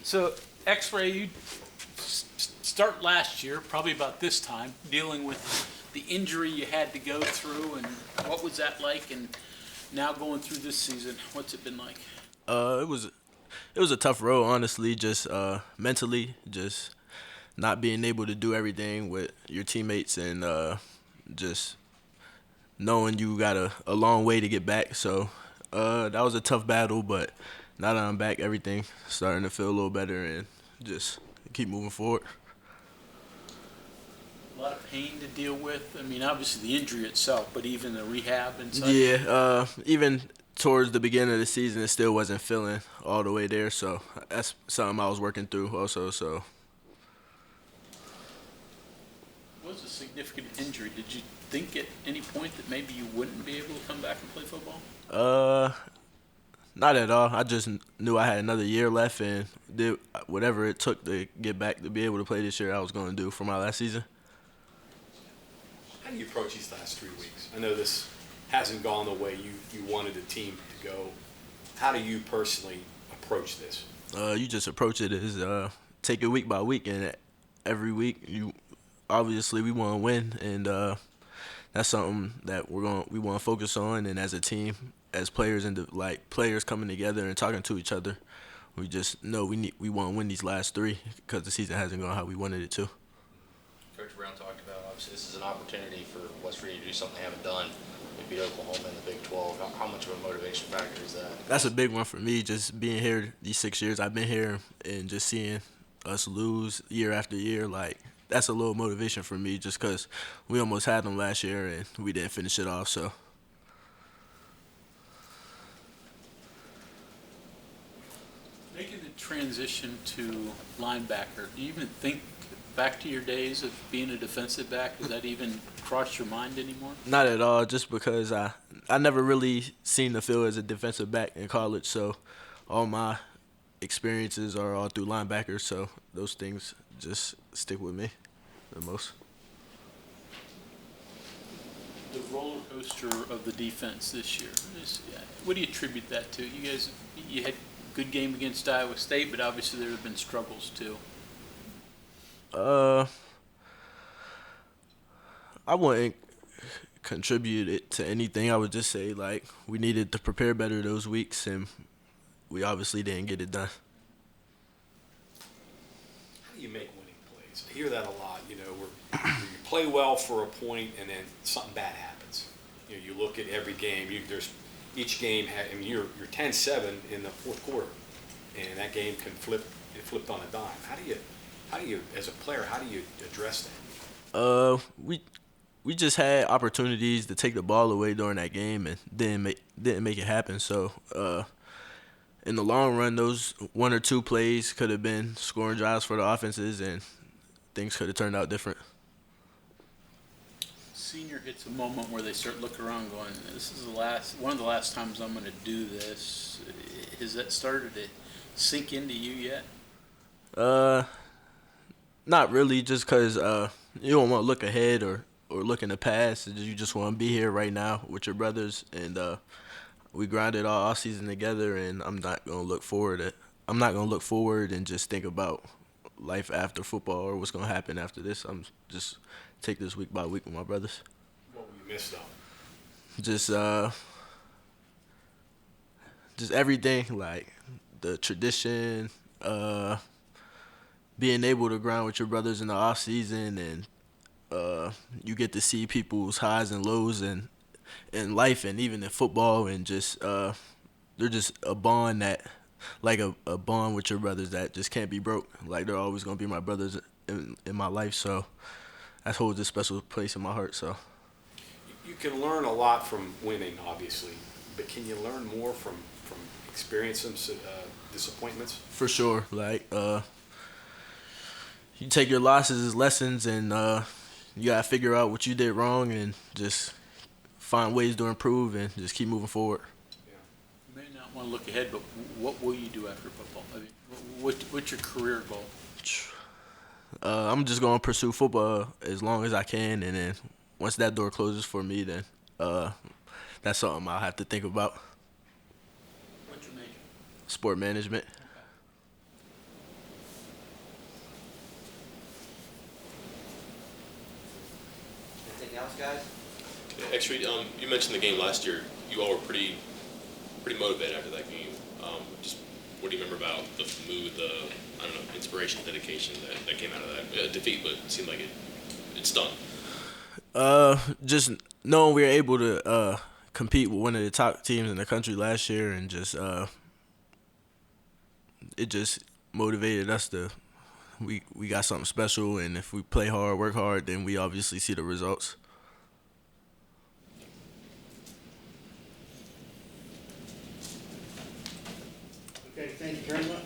So, X-Ray, you start last year, probably about this time, dealing with the injury you had to go through, and what was that like? And now going through this season, what's it been like? It was a tough road, honestly. Just mentally, just not being able to do everything with your teammates, and just knowing you got a long way to get back. So that was a tough battle, but now that I'm back, everything starting to feel a little better, and just keep moving forward. A lot of pain to deal with. I mean, obviously the injury itself, but even the rehab and such. Yeah, even towards the beginning of the season, it still wasn't feeling all the way there. So that's something I was working through also. So It was a significant injury. Did you think at any point that maybe you wouldn't be able to come back and play football? uh, not at all. I just knew I had another year left and did whatever it took to get back to be able to play this year. I was going to do for my last season. How do you approach these last 3 weeks? I know this hasn't gone the way you wanted the team to go. How do you personally approach this? You just approach it as take it week by week, and every week you obviously we want to win, and that's something that we want to focus on. And as a team, as players and like players coming together and talking to each other, we just know we want to win these last three because the season hasn't gone how we wanted it to. Coach Brown talked about, obviously this is an opportunity for West Virginia to do something they haven't done. They beat Oklahoma in the Big 12. How much of a motivation factor is that? That's a big one for me. Just being here these 6 years I've been here and just seeing us lose year after year, like that's a little motivation for me. Just because we almost had them last year and we didn't finish it off. So Making the transition to linebacker, do you even think back to your days of being a defensive back? Does that even cross your mind anymore? not at all. Just because I never really seen the field as a defensive back in college. So all my experiences are all through linebackers. So those things just stick with me the most. The roller coaster of the defense this year. What do you attribute that to? You guys, you had a good game against Iowa State, but obviously there have been struggles too. Uh, I wouldn't contribute it to anything. I would just say like we needed to prepare better those weeks, and we obviously didn't get it done. How do you make winning plays? I hear that a lot, where you play well for a point and then something bad happens. You look at every game, each game, you're 10-7 in the fourth quarter, and that game can flip. It flipped on a dime. How do you, as a player, how do you address that? We just had opportunities to take the ball away during that game and didn't make it happen. So in the long run, those one or two plays could have been scoring drives for the offenses, and things could have turned out different. Senior hits a moment where they start looking around, going, "This is one of the last times I'm going to do this." Has that started to sink into you yet? Uh, Not really, just because you don't want to look ahead or look in the past. You just want to be here right now with your brothers, and we grinded all off season together. And I'm not gonna look forward. I'm not gonna look forward and just think about life after football or what's gonna happen after this. I'm just take this week by week with my brothers. What will you miss, though? Just just everything, like the tradition, being able to grind with your brothers in the off season, and you get to see people's highs and lows and in life and even in football, and just they're just a bond that like a bond with your brothers that just can't be broke. Like they're always gonna be my brothers in my life, so that holds a special place in my heart. So You can learn a lot from winning, obviously, but can you learn more from experiencing disappointments? for sure, like you take your losses as lessons, and you gotta figure out what you did wrong and just find ways to improve and just keep moving forward. You may not want to look ahead, but what will you do after football? I mean, what's your career goal? I'm just gonna pursue football as long as I can, and then once that door closes for me, then that's something I'll have to think about. What's your major? Sport management. else, guys? Exree, you mentioned the game last year. You all were pretty motivated after that game. Just what do you remember about the mood, the I don't know, inspiration, dedication that came out of that defeat? But it seemed like it stung. Just knowing we were able to compete with one of the top teams in the country last year, and just it just motivated us to we got something special, and if we play hard, work hard, then we obviously see the results. Okay, thank you very much.